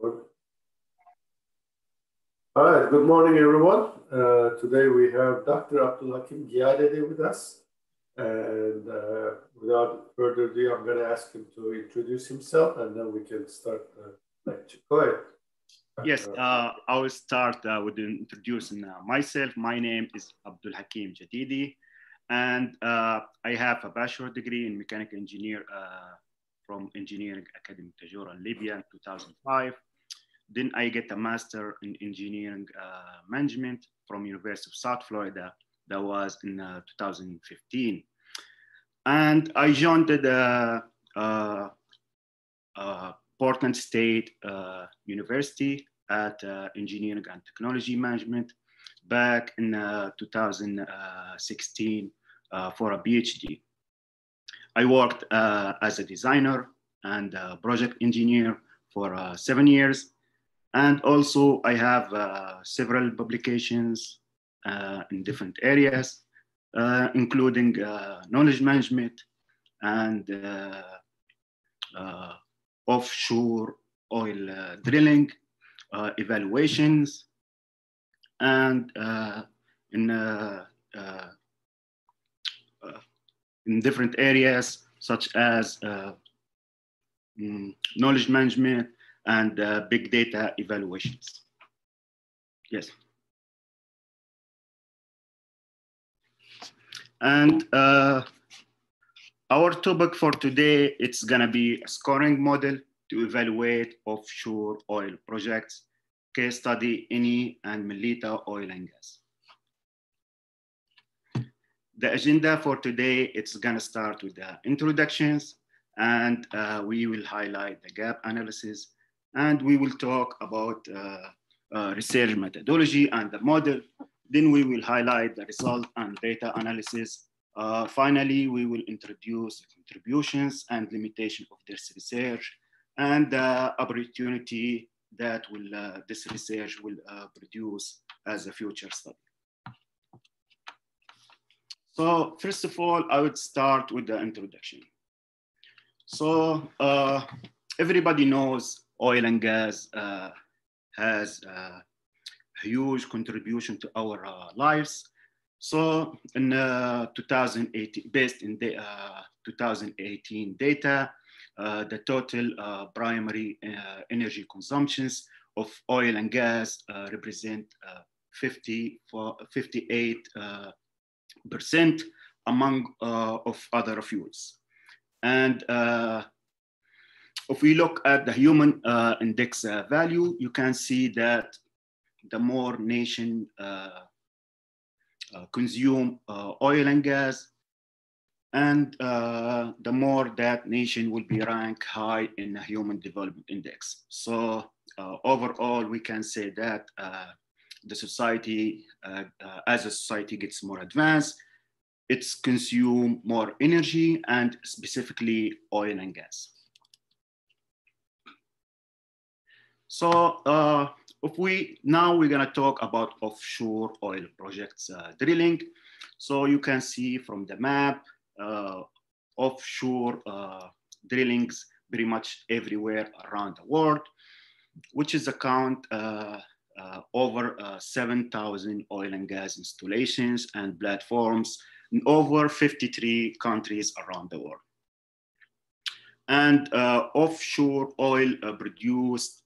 All right, good morning, everyone. Today we have Dr. Abdulhakim Giyadeh with us. And without further ado, I'm going to ask him to introduce himself and then we can start the lecture. Go ahead. Yes, I will start with introducing myself. My name is Abdulhakim Jadidi, and I have a bachelor degree in mechanical engineer from Engineering Academy Tajura in Libya in 2005. Then I get a master in engineering management from University of South Florida. That was in 2015. And I joined the Portland State University at Engineering and Technology Management back in 2016 for a PhD. I worked as a designer and a project engineer for 7 years. And also I have several publications in different areas, including knowledge management and offshore oil drilling, evaluations, and in different areas such as knowledge management and big data evaluations. Yes. And our topic for today, it's gonna be a scoring model to evaluate offshore oil projects, case study Eni and Mellitah Oil and Gas. The agenda for today, it's gonna start with the introductions, and we will highlight the gap analysis, and we will talk about research methodology and the model. Then we will highlight the result and data analysis. Finally, we will introduce contributions and limitation of this research and the opportunity that this research will produce as a future study. So first of all, I would start with the introduction. So everybody knows oil and gas has a huge contribution to our lives. So in 2018, based in the 2018 data, the total primary energy consumptions of oil and gas represent 58% among of other fuels. And if we look at the human index value, you can see that the more nation consume oil and gas, and the more that nation will be ranked high in the Human Development Index. So overall, we can say that the society, as a society gets more advanced, it's consume more energy and specifically oil and gas. So we're gonna talk about offshore oil projects drilling. So you can see from the map, offshore drillings pretty much everywhere around the world, which is account over 7,000 oil and gas installations and platforms in over 53 countries around the world. And offshore oil produced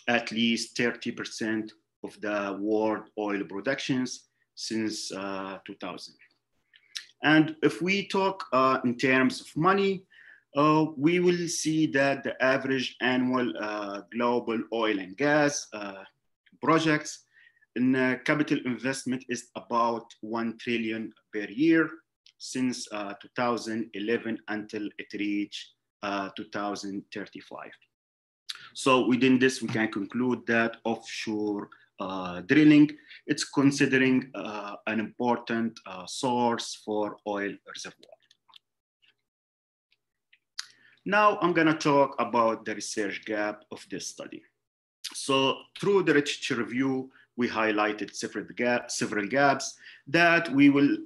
at least 30% of the world oil productions since 2000. And if we talk in terms of money, we will see that the average annual global oil and gas projects in capital investment is about 1 trillion per year since 2011 until it reached 2035. So within this, we can conclude that offshore drilling, it's considering an important source for oil reservoir. Now I'm gonna talk about the research gap of this study. So through the literature review, we highlighted several gaps that we will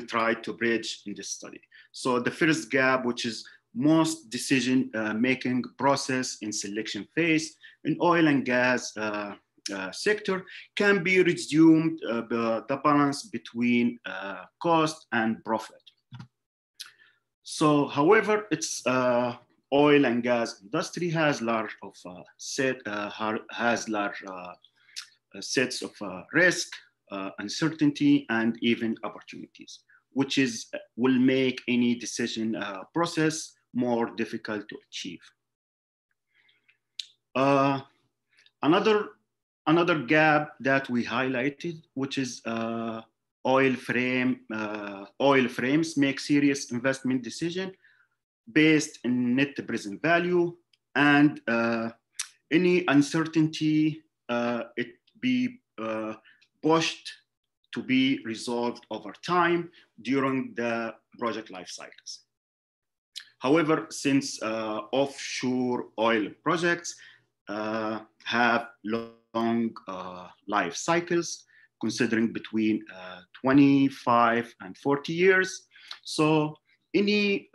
try to bridge in this study. So the first gap, which is most decision-making process in selection phase in oil and gas sector can be resumed the balance between cost and profit. So, however, it's oil and gas industry has large of sets of risk, uncertainty, and even opportunities, which will make any decision process more difficult to achieve. Another gap that we highlighted, which is oil frames make serious investment decision based on net present value, and any uncertainty it be pushed to be resolved over time during the project life cycles. However, since offshore oil projects have long life cycles, considering between 25 and 40 years, so any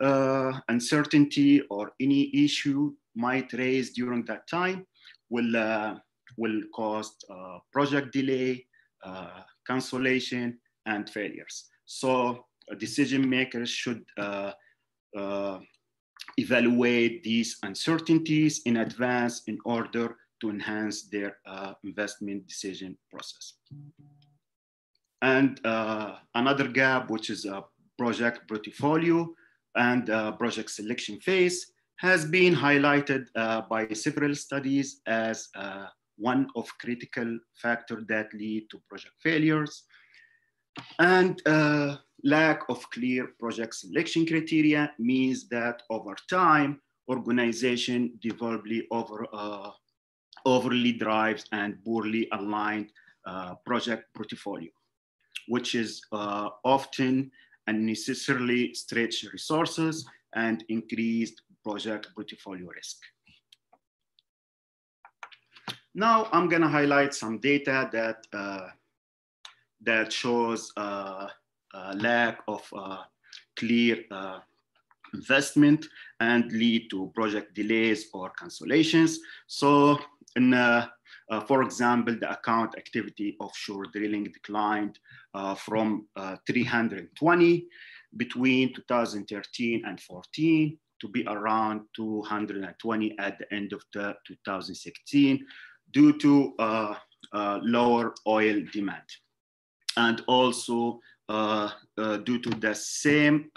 uncertainty or any issue might raise during that time will cause project delay, cancellation, and failures. So decision makers should evaluate these uncertainties in advance in order to enhance their investment decision process. And another gap, which is a project portfolio and project selection phase, has been highlighted by several studies as one of critical factors that lead to project failures. And lack of clear project selection criteria means that over time, organization develop overly drives and poorly aligned project portfolio, which is often unnecessarily stretch resources and increased project portfolio risk. Now I'm gonna highlight some data that shows lack of clear investment and lead to project delays or cancellations. So, for example, the account activity offshore drilling declined from 320 between 2013 and 14 to be around 220 at the end of 2016 due to lower oil demand. And also due to the same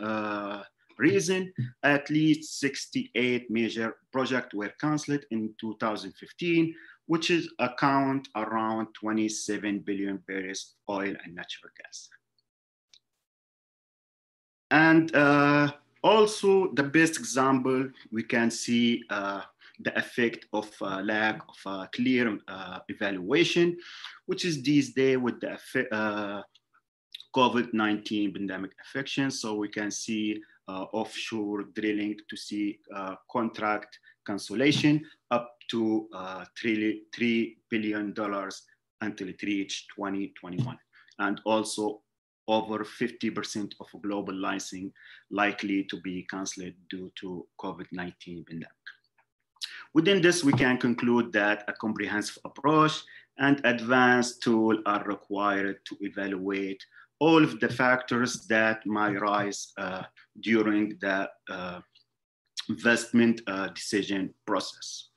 reason, at least 68 major projects were canceled in 2015, which is account around 27 billion barrels of oil and natural gas. And also the best example, we can see the effect of lack of clear evaluation, which is these days with the COVID-19 pandemic affection. So we can see offshore drilling to see contract cancellation up to $3 billion until it reached 2021. And also over 50% of global licensing likely to be canceled due to COVID-19 pandemic. Within this, we can conclude that a comprehensive approach and advanced tools are required to evaluate all of the factors that might rise during the investment decision process.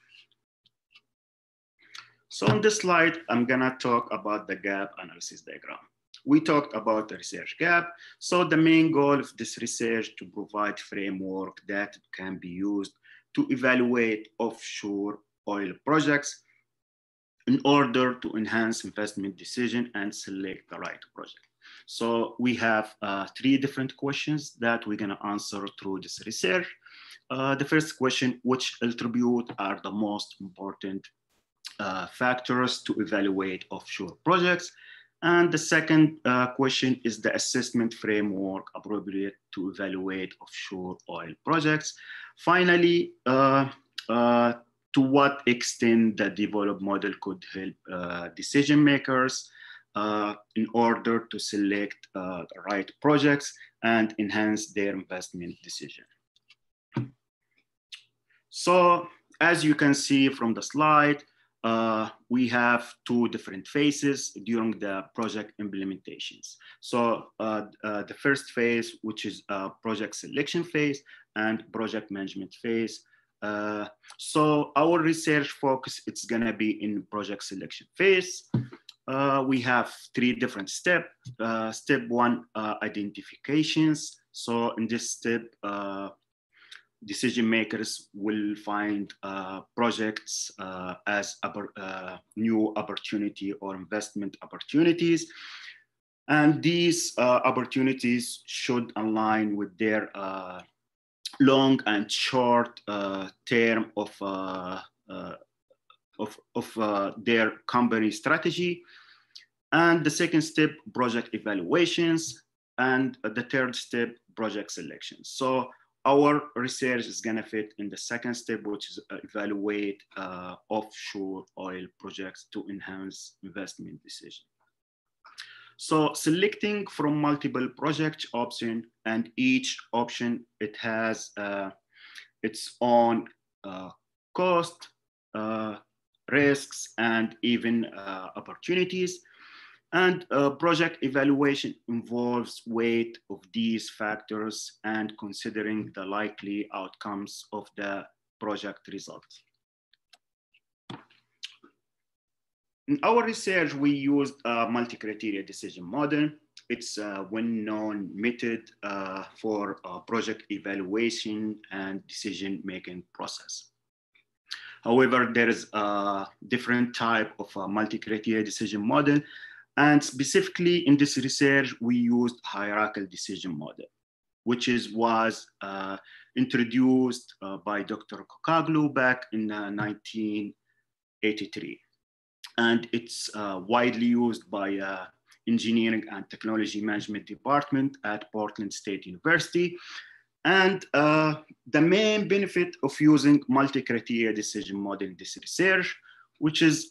So on this slide, I'm gonna talk about the gap analysis diagram. We talked about the research gap. So the main goal of this research to provide framework that can be used to evaluate offshore oil projects in order to enhance investment decision and select the right project. So we have 3 different questions that we're gonna answer through this research. The first question, which attributes are the most important factors to evaluate offshore projects? And the second question is the assessment framework appropriate to evaluate offshore oil projects. Finally, to what extent the developed model could help decision makers in order to select the right projects and enhance their investment decision. So as you can see from the slide, we have two different phases during the project implementations. So the first phase, which is project selection phase and project management phase. So our research focus, it's gonna be in project selection phase. We have three different steps. Step one, identifications. So in this step, decision makers will find projects as new opportunity or investment opportunities. And these opportunities should align with their long and short term of their company strategy. And the second step, project evaluations. And the third step, project selection. So our research is gonna fit in the second step, which is evaluate offshore oil projects to enhance investment decision. So selecting from multiple project options, and each option, it has its own cost, risks, and even opportunities. And project evaluation involves weight of these factors and considering the likely outcomes of the project results. In our research, we used a multi-criteria decision model. It's a well-known method for project evaluation and decision-making process. However, there is a different type of a multi-criteria decision model. And specifically in this research, we used hierarchical decision model, which was introduced by Dr. Kokoglu back in 1983. And it's widely used by Engineering and Technology Management Department at Portland State University. And the main benefit of using multi-criteria decision model in this research, which is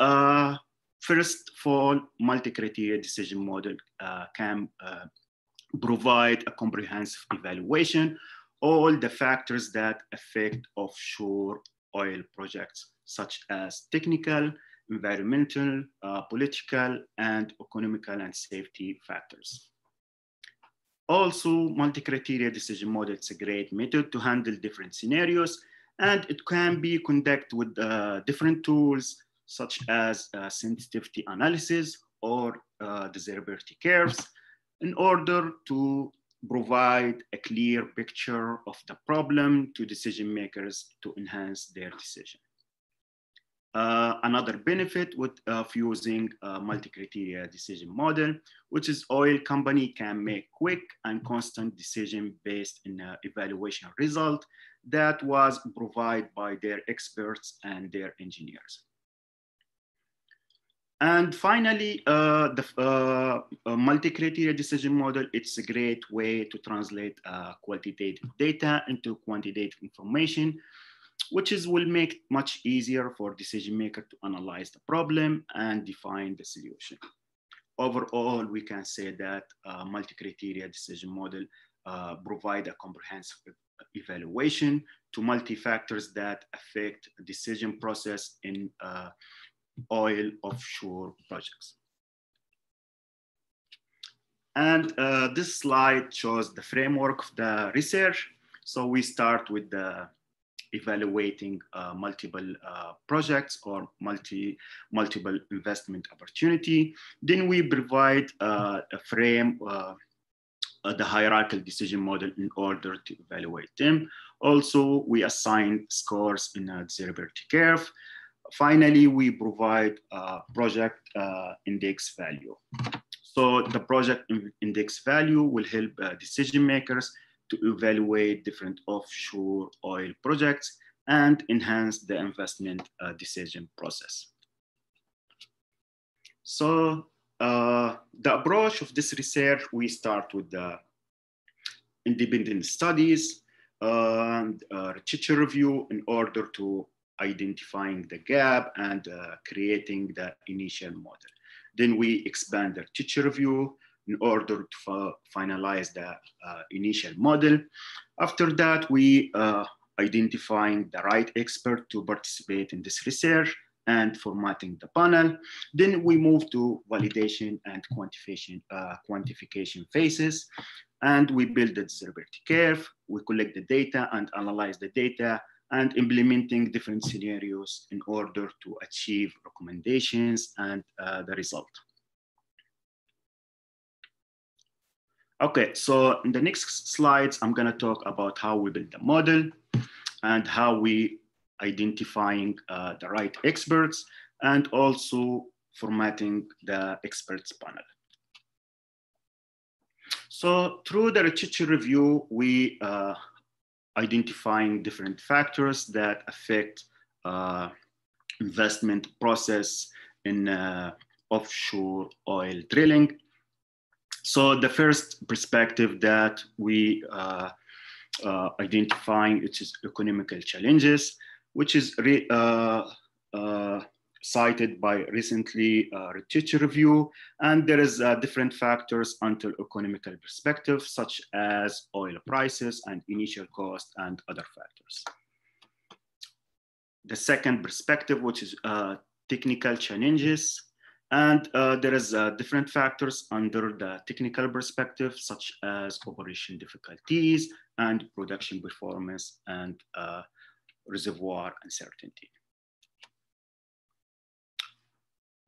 first of all, multi-criteria decision model can provide a comprehensive evaluation all the factors that affect offshore oil projects, such as technical, environmental, political, and economical and safety factors. Also, multi-criteria decision model is a great method to handle different scenarios, and it can be conducted with different tools, such as sensitivity analysis or desirability curves, in order to provide a clear picture of the problem to decision makers to enhance their decision. Another benefit of using a multi-criteria decision model, which is oil company can make quick and constant decision based on evaluation result that was provided by their experts and their engineers. And finally, the multi-criteria decision model, it's a great way to translate qualitative data into quantitative information, which will make it much easier for decision maker to analyze the problem and define the solution. Overall, we can say that multi-criteria decision model provide a comprehensive evaluation to multi-factors that affect the decision process in oil offshore projects. And this slide shows the framework of the research. So we start with the evaluating multiple projects or multiple investment opportunity. Then we provide a frame, the hierarchical decision model in order to evaluate them. Also, we assign scores in a desirability curve. Finally, we provide a project index value. So the project index value will help decision makers to evaluate different offshore oil projects and enhance the investment decision process. So the approach of this research, we start with the independent studies and literature review in order to identifying the gap and creating the initial model. Then we expand the literature review in order to finalize the initial model. After that, we identifying the right expert to participate in this research, and formatting the panel. Then we move to validation and quantification phases. And we build the desirability curve, we collect the data and analyze the data, and implementing different scenarios in order to achieve recommendations and the result. Okay, so in the next slides, I'm gonna talk about how we build the model and how we identifying the right experts, and also formatting the experts panel. So through the literature review, we identifying different factors that affect investment process in offshore oil drilling. So the first perspective that we identifying, which is economical challenges, which is cited by recently literature review. And there is different factors under economical perspective, such as oil prices and initial cost and other factors. The second perspective, which is technical challenges. And there is different factors under the technical perspective, such as operation difficulties and production performance and reservoir uncertainty.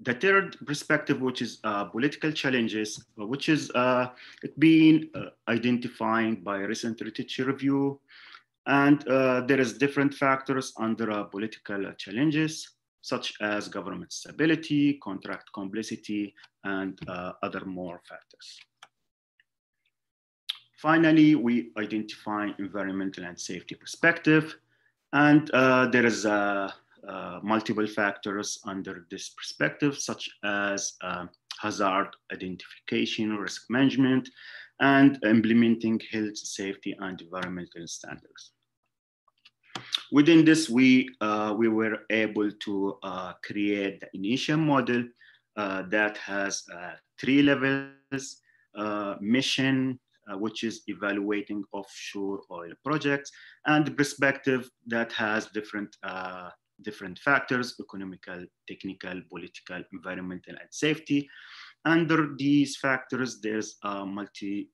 The third perspective, which is political challenges, which is it being identified by recent literature review. And there is different factors under political challenges, such as government stability, contract complexity, and other more factors. Finally, we identify environmental and safety perspective. And there is multiple factors under this perspective, such as hazard identification, risk management, and implementing health, safety, and environmental standards. Within this, we were able to create the initial model that has 3 levels: mission, which is evaluating offshore oil projects, and the perspective that has different factors: economical, technical, political, environmental, and safety. Under these factors, there's multi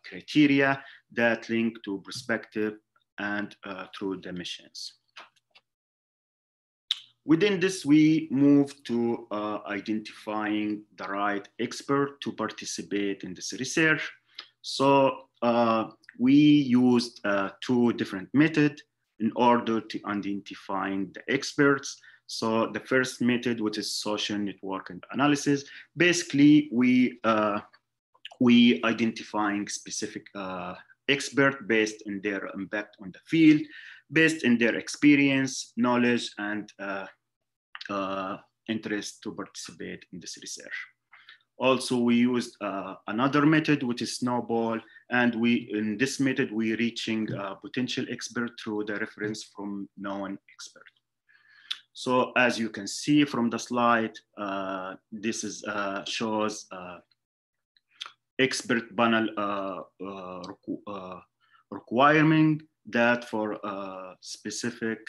criteria that link to perspective and through the missions. Within this, we move to identifying the right expert to participate in this research. So we used 2 different methods in order to identifying the experts. So the first method, which is social network analysis, basically we identifying specific expert based on their impact on the field, based on their experience, knowledge, and interest to participate in this research. Also, we used another method, which is snowball, and in this method, we reaching potential expert through the reference from known expert. So as you can see from the slide, this is shows expert panel requirement that for a specific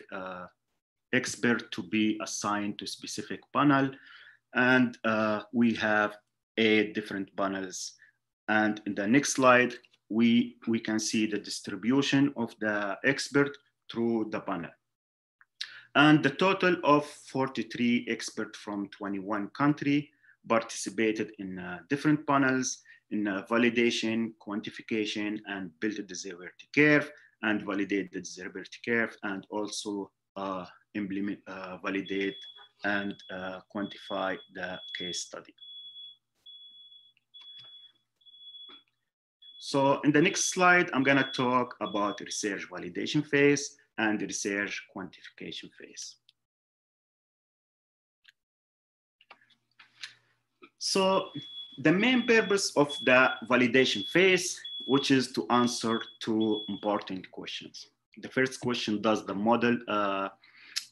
expert to be assigned to specific panel. And we have 8 different panels. And in the next slide, we can see the distribution of the expert through the panel. And the total of 43 experts from 21 countries participated in different panels in validation, quantification, and build a desirability curve, and validate the desirability curve, and also implement, validate, and quantify the case study. So in the next slide, I'm gonna talk about research validation phase and research quantification phase. So the main purpose of the validation phase, which is to answer 2 important questions. The first question, does the model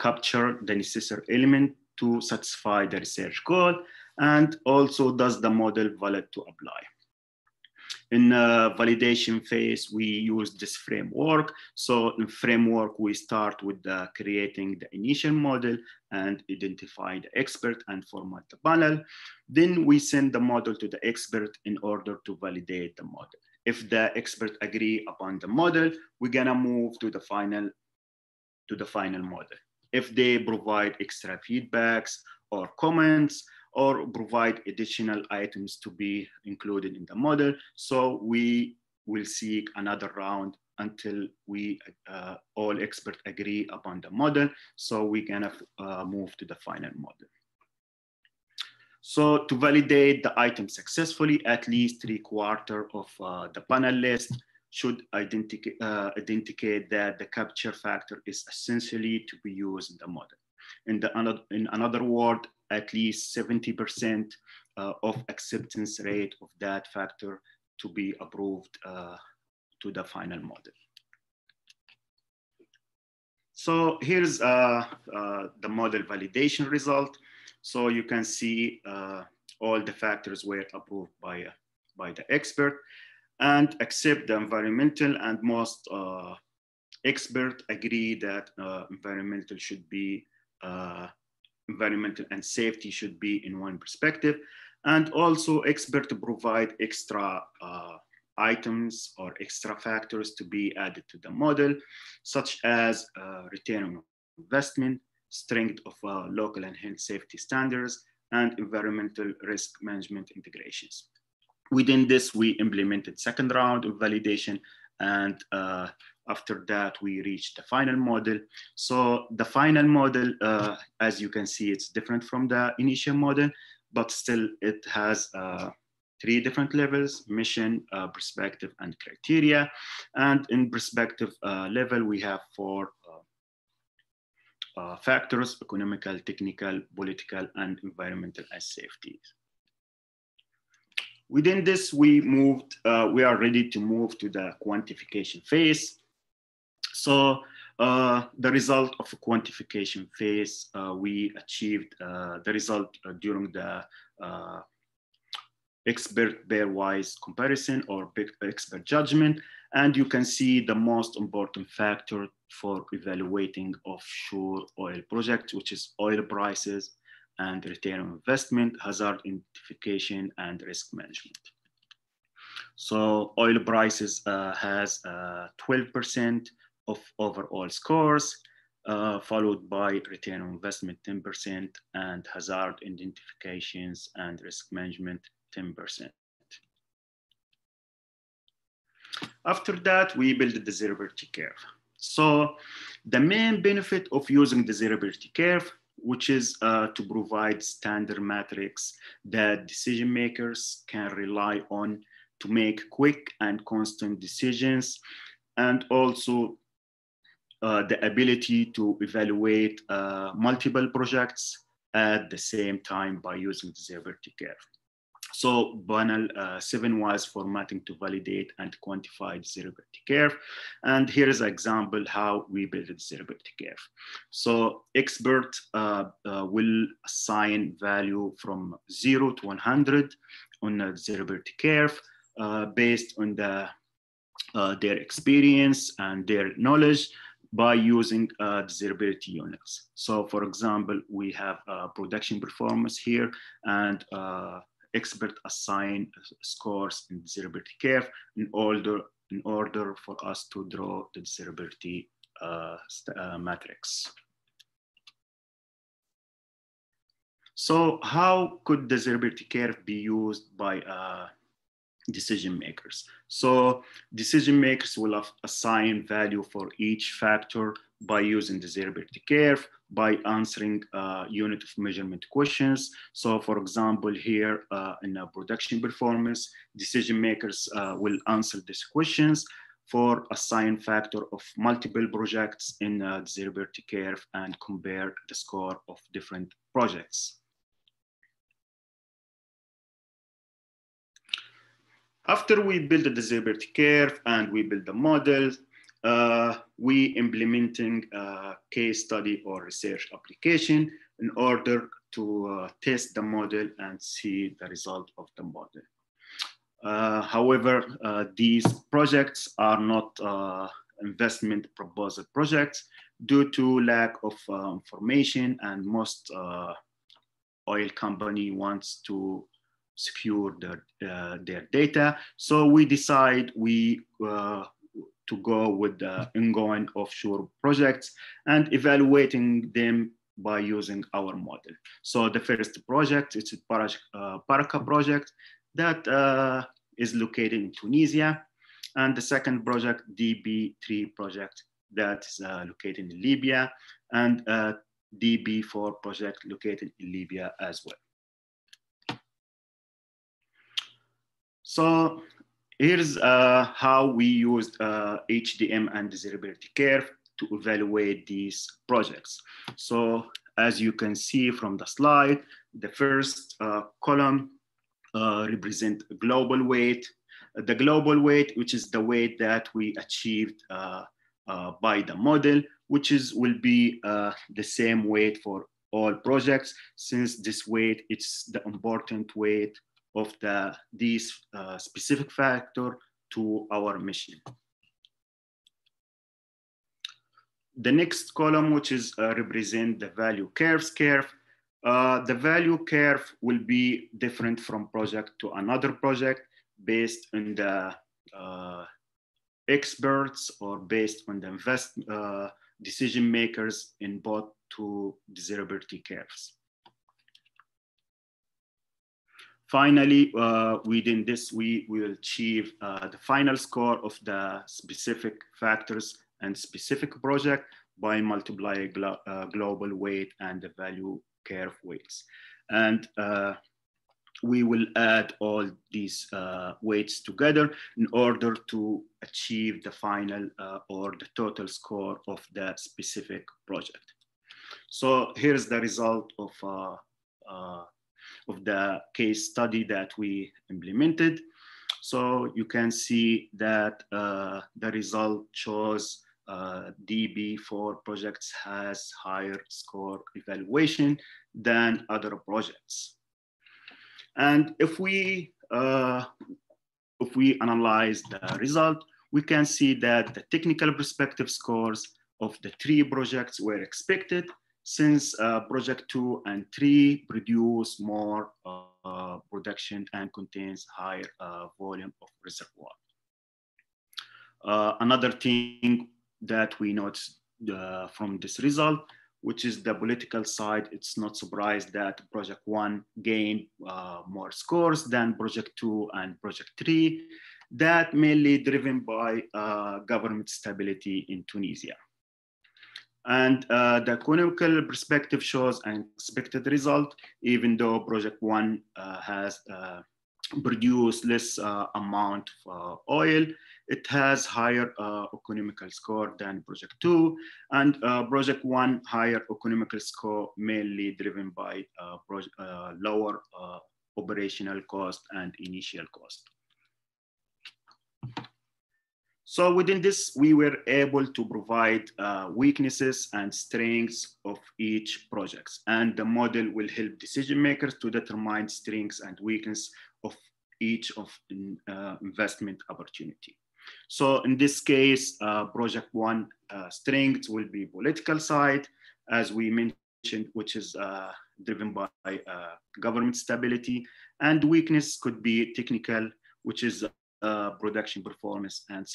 capture the necessary element to satisfy the research goal? And also, does the model valid to apply? In validation phase, we use this framework. So in framework, we start with creating the initial model and identify the expert and format the panel. Then we send the model to the expert in order to validate the model. If the expert agree upon the model, we're gonna move to the final model. If they provide extra feedbacks or comments, or provide additional items to be included in the model, so we will seek another round until we all experts agree upon the model, so we can move to the final model. So to validate the item successfully, at least 3/4 of the panel list should indicate that the capture factor is essentially to be used in the model. In another word, at least 70% of acceptance rate of that factor to be approved to the final model. So here's the model validation result. So you can see all the factors were approved by the expert, and except the environmental, and most experts agree that environmental and safety should be in one perspective. And also experts provide extra items or extra factors to be added to the model, such as return on investment, strength of local and health safety standards, and environmental risk management integrations. Within this, we implemented second round of validation, and after that, we reached the final model. So the final model, as you can see, it's different from the initial model, but still it has 3 different levels: mission, perspective, and criteria. And in perspective level, we have 4 factors: economical, technical, political, and environmental and safety. Within this, we are ready to move to the quantification phase. So the result of a quantification phase, we achieved the result during the expert pairwise comparison or expert judgment. And you can see the most important factor for evaluating offshore oil projects, which is oil prices and return on investment, hazard identification, and risk management. So oil prices has 12% of overall scores, followed by return on investment 10%, and hazard identifications and risk management 10%. After that, we build the desirability curve. So the main benefit of using the desirability curve, which is to provide standard metrics that decision makers can rely on to make quick and constant decisions, and also the ability to evaluate multiple projects at the same time by using the desirability curve. So panel 7 was formatting to validate and quantify the desirability curve. And here is an example how we build the desirability curve. So expert will assign value from 0 to 100 on the desirability curve based on their experience and their knowledge by using desirability units. So for example, we have production performance here, and expert assign scores in desirability curve in order for us to draw the desirability matrix. So how could desirability curve be used by decision makers? So decision makers will assign value for each factor by using the desirability curve, by answering unit of measurement questions. So for example, here in a production performance, decision makers will answer these questions for assign factor of multiple projects in a desirability curve and compare the score of different projects. After we build the desirability curve and we build the model, we implementing a case study or research application in order to test the model and see the result of the model. However, these projects are not investment proposal projects due to lack of information, and most oil company wants to secure their data. So we decide to go with the ongoing offshore projects and evaluating them by using our model. So the first project, it's a Paraka project that is located in Tunisia. And the second project, DB3 project, that is located in Libya, and DB4 project located in Libya as well. So here's how we used HDM and desirability curve to evaluate these projects. So as you can see from the slide, the first column represent global weight. The global weight, which is the weight that we achieved by the model, which will be the same weight for all projects, since this weight is the important weight of these specific factor to our mission. The next column, which is represent the value curves curve. The value curve will be different from project to another project based on the experts or based on the decision makers in both two desirability curves. Finally, within this, we will achieve the final score of the specific factors and specific project by multiplying global weight and the value curve weights. And we will add all these weights together in order to achieve the final or the total score of the specific project. So here's the result of the case study that we implemented. So you can see that the result shows DB4 projects has higher score evaluation than other projects. And if we analyze the result, we can see that the technical perspective scores of the 3 projects were expected, since project 2 and 3 produce more production and contains higher volume of reservoir. Another thing that we noticed from this result, which is the political side, it's not surprised that project 1 gained more scores than project 2 and project 3, that mainly driven by government stability in Tunisia. And the economical perspective shows an expected result, even though project 1 has produced less amount of oil. It has higher economical score than project 2, and project 1 higher economical score mainly driven by lower operational cost and initial cost. So within this, we were able to provide weaknesses and strengths of each project, and the model will help decision makers to determine strengths and weakness of each of investment opportunity. So in this case, project 1 strength will be political side, as we mentioned, which is driven by government stability, and weakness could be technical, which is production performance and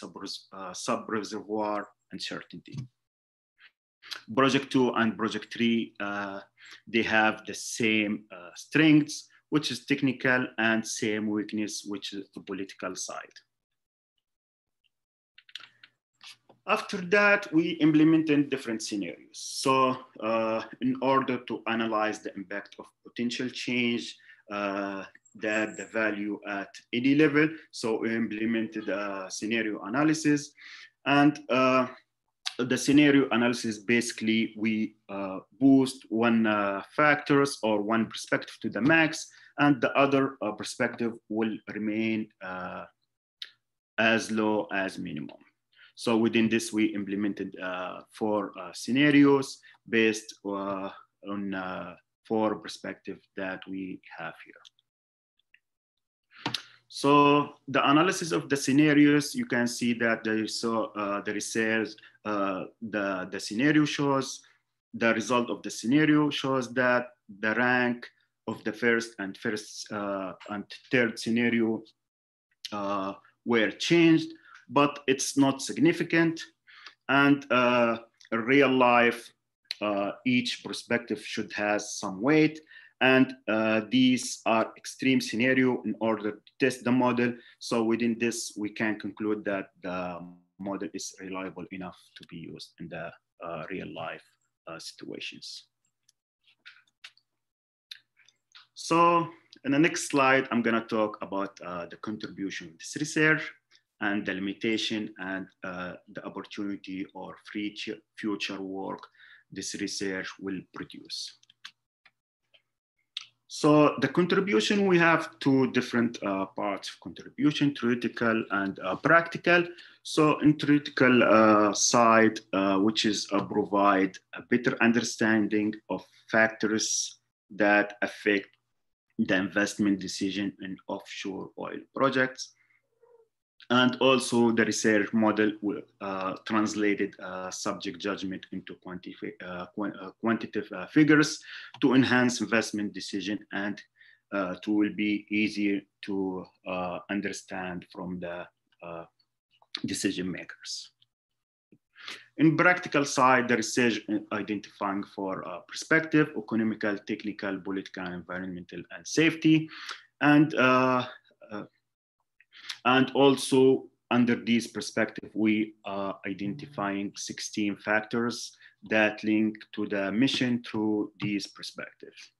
sub-reservoir uncertainty. Project 2 and project 3, they have the same strengths, which is technical, and same weakness, which is the political side. After that, we implemented different scenarios. So in order to analyze the impact of potential change, that the value at any level, so we implemented a scenario analysis. And the scenario analysis, basically, we boost one factors or one perspective to the max, and the other perspective will remain as low as minimum. So within this, we implemented 4 scenarios based on 4 perspectives that we have here. So the analysis of the scenarios, you can see that there is the research, the scenario shows, the result of the scenario shows that the rank of the first and third scenario were changed, but it's not significant. And in real life, each perspective should have some weight. And these are extreme scenario in order to test the model. So within this, we can conclude that the model is reliable enough to be used in the real life situations. So in the next slide, I'm gonna talk about the contribution of this research and the limitation and the opportunity or future work this research will produce. So the contribution, we have two different parts of contribution, theoretical and practical. So in theoretical side, which is provide a better understanding of factors that affect the investment decision in offshore oil projects. And also the research model will translated subject judgment into quantitative figures to enhance investment decision and to will be easier to understand from the decision makers. In practical side, the research identifying for perspective, economical, technical, political, environmental, and safety. And also under this perspective, we are identifying 16 factors that link to the mission through these perspectives.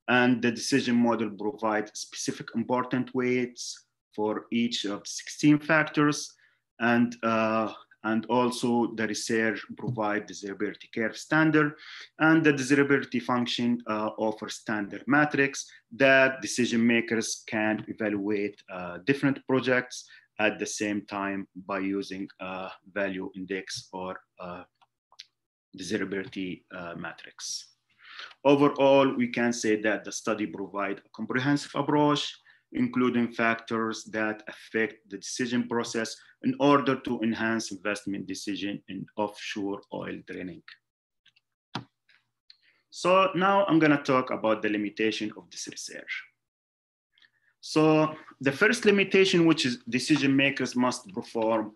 And the decision model provides specific important weights for each of the 16 factors. And also the research provide desirability curve standard, and the desirability function offers standard matrix that decision makers can evaluate different projects at the same time by using value index or desirability matrix. Overall, we can say that the study provides a comprehensive approach, including factors that affect the decision process in order to enhance investment decision in offshore oil drilling. So now I'm gonna talk about the limitation of this research. So the first limitation, which is decision makers must perform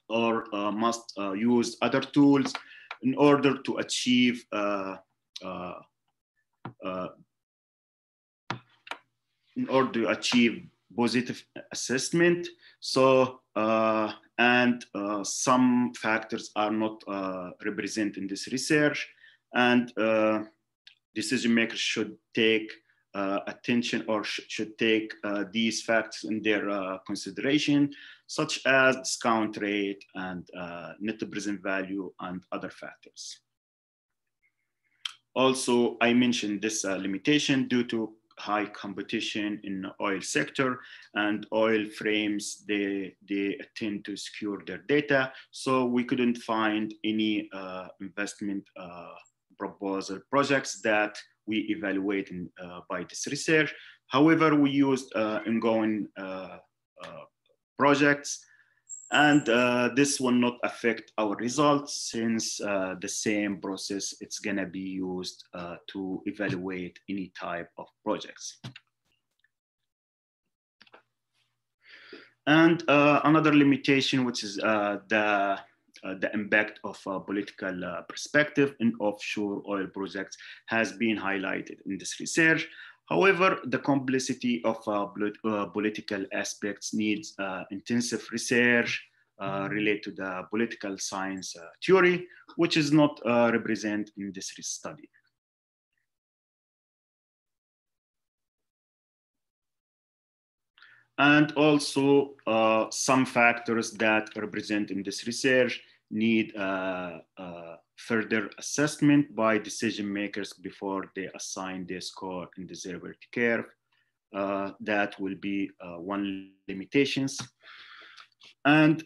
or must use other tools in order to achieve positive assessment. So, some factors are not represented in this research, and decision makers should take attention or should take these facts in their consideration, such as discount rate and net present value and other factors. Also, I mentioned this limitation due to high competition in the oil sector, and oil frames, they tend to secure their data. So we couldn't find any investment proposal projects that we evaluate by this research. However, we used ongoing projects, and this will not affect our results since the same process it's gonna be used to evaluate any type of projects. And another limitation, which is the impact of political perspective in offshore oil projects, has been highlighted in this research. However, the complexity of political aspects needs intensive research related to the political science theory, which is not represented in this study. And also some factors that are present in this research need further assessment by decision makers before they assign their score in the desirability curve. That will be one limitations. And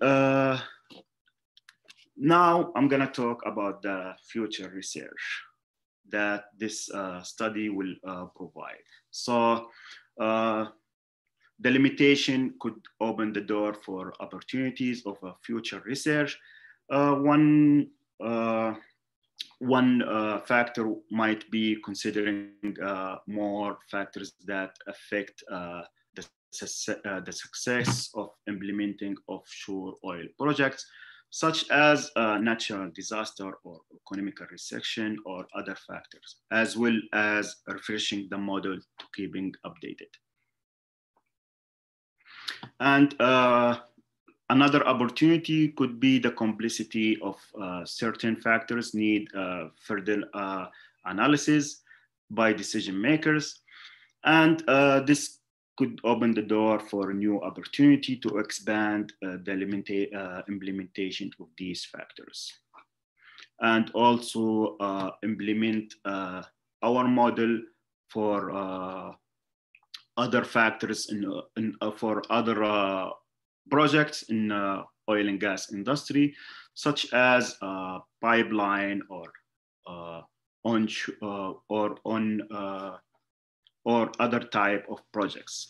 now I'm gonna talk about the future research that this study will provide. So The limitation could open the door for opportunities of future research. One factor might be considering more factors that affect the success of implementing offshore oil projects, such as natural disaster or economic recession or other factors, as well as refreshing the model to keeping updated. And another opportunity could be the complexity of certain factors need further analysis by decision makers. And this could open the door for a new opportunity to expand the implementation of these factors. And also implement our model for other factors for other projects in oil and gas industry, such as pipeline or or other type of projects.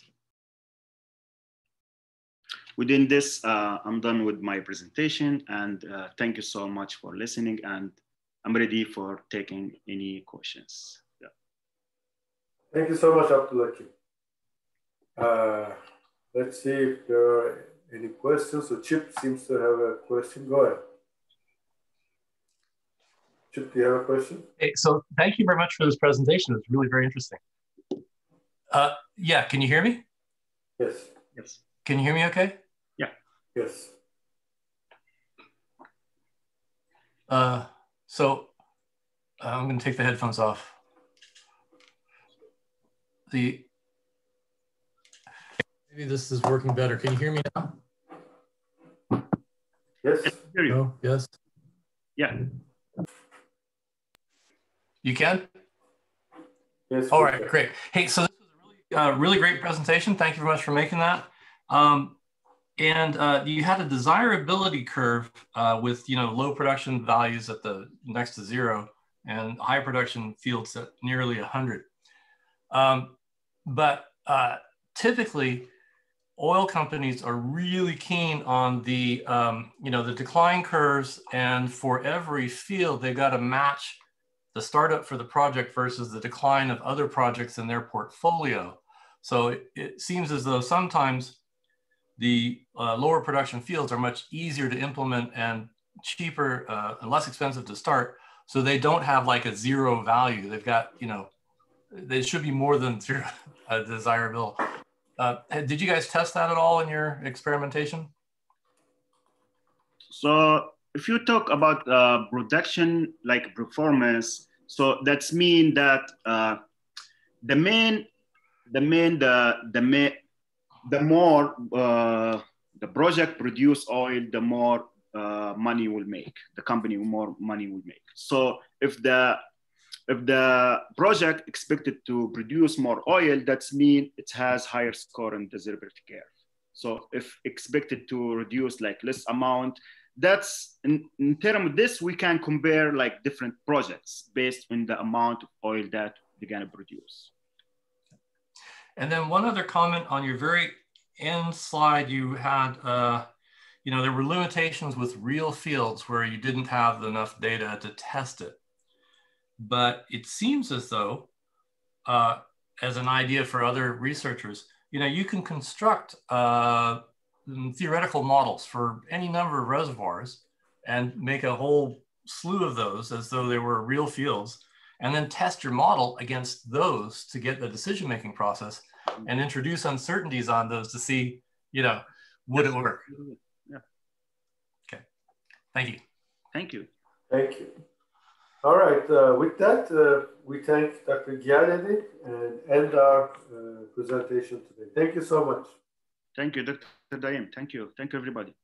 Within this, I'm done with my presentation, and thank you so much for listening, and I'm ready for taking any questions. Yeah. Thank you so much, Abdulhakim. Let's see if there are any questions. So Chip seems to have a question. Go ahead. Chip, do you have a question? Hey, so thank you very much for this presentation. It's really very interesting. Yeah, can you hear me? Yes. Yes. Can you hear me okay? Yeah. Yes. So I'm going to take the headphones off. Maybe this is working better. Can you hear me now? Yes. Hear you. No? Yes? Yeah. You can? Yes. All right, great. Hey, so this was a really great presentation. Thank you very much for making that. You had a desirability curve with low production values at the next to 0 and high production fields at nearly 100. But typically, oil companies are really keen on the the decline curves, and for every field they've got to match the startup for the project versus the decline of other projects in their portfolio. So it seems as though sometimes the lower production fields are much easier to implement and cheaper and less expensive to start. So they don't have like a 0 value. They've got, they should be more than 0 desirable. Did you guys test that at all in your experimentation? So if you talk about production like performance, so that's mean that the more the project produce oil, the more money will make. The company more money will make. So if the project expected to produce more oil, that's mean it has higher score in desirability curve. So if expected to reduce like less amount, that's in terms of this, we can compare like different projects based on the amount of oil that they're gonna produce. And then one other comment on your very end slide, you had, there were limitations with real fields where you didn't have enough data to test it. But it seems as though, as an idea for other researchers, you can construct theoretical models for any number of reservoirs and make a whole slew of those as though they were real fields, and then test your model against those to get the decision-making process and introduce uncertainties on those to see, would it work? Yeah. Okay. Thank you. Thank you. Thank you. All right. With that, we thank Dr. Ghiadedi and end our presentation today. Thank you so much. Thank you, Dr. Daim. Thank you. Thank you, everybody.